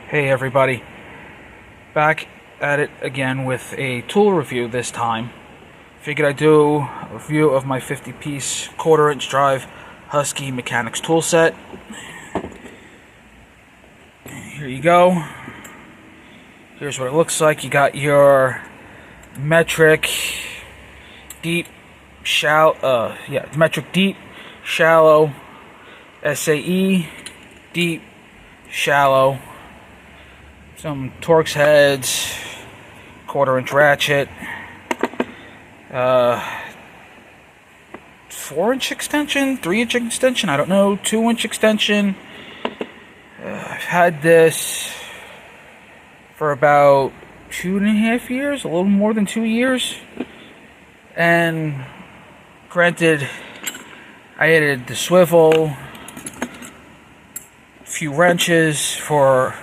Hey everybody, back at it again with a tool review this time. Figured I'd do a review of my 50-piece quarter-inch drive Husky mechanics tool set. Here you go. Here's what it looks like. You got your metric deep, shallow, metric deep, shallow, SAE, deep, shallow, some Torx heads, quarter-inch ratchet, 4-inch extension, 3-inch extension, I don't know, 2-inch extension. I've had this for about 2.5 years, a little more than 2 years. And granted, I added the swivel, a few wrenches for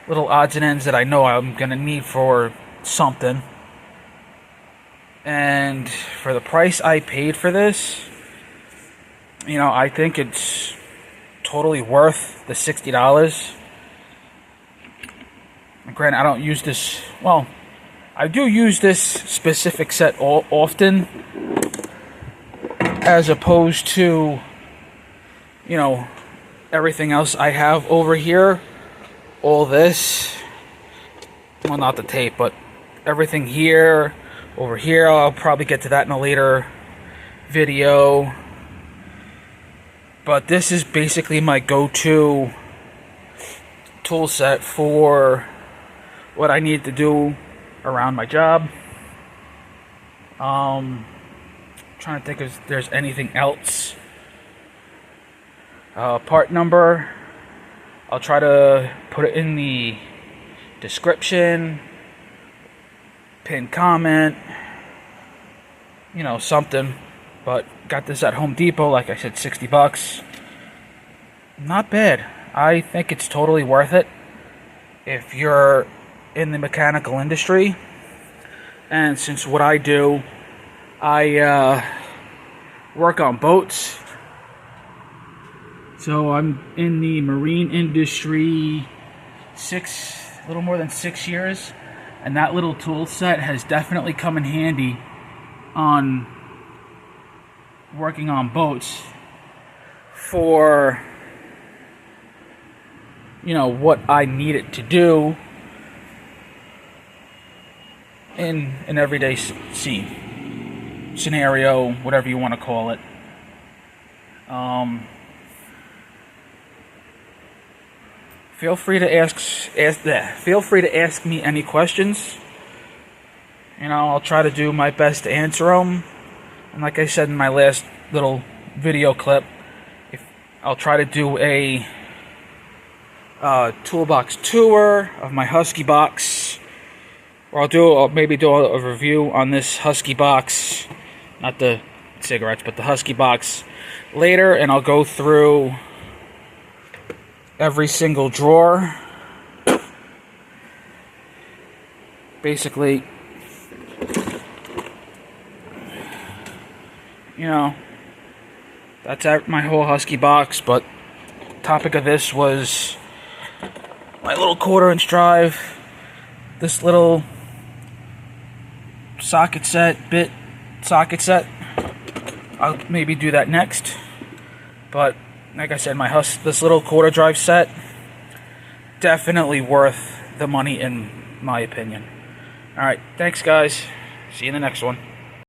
little odds and ends that I know I'm going to need for something. And for the price I paid for this, I think it's totally worth the $60. Granted, I don't use this, well, I do use this specific set often, as opposed to, everything else I have over here. All this, well, not the tape, but everything here, over here. I'll probably get to that in a later video. But this is basically my go-to tool set for what I need to do around my job. Trying to think if there's anything else. Part number, I'll try to put it in the description, pin comment, something. But got this at Home Depot, like I said, $60. Not bad. I think it's totally worth it if you're in the mechanical industry. And since what I do, I work on boats. So I'm in the marine industry a little more than 6 years, and that little tool set has definitely come in handy on working on boats for what I need it to do in an everyday scene, scenario, whatever you want to call it. Feel free to ask me any questions. I'll try to do my best to answer them. And like I said in my last little video clip, I'll try to do a toolbox tour of my Husky box, or I'll maybe do a review on this Husky box, not the cigarettes, but the Husky box later, and I'll go through every single drawer. Basically, that's my whole Husky box. But topic of this was my little quarter-inch drive, this little socket set. I'll maybe do that next. But like I said, this little quarter drive set, definitely worth the money in my opinion. Alright, thanks guys. See you in the next one.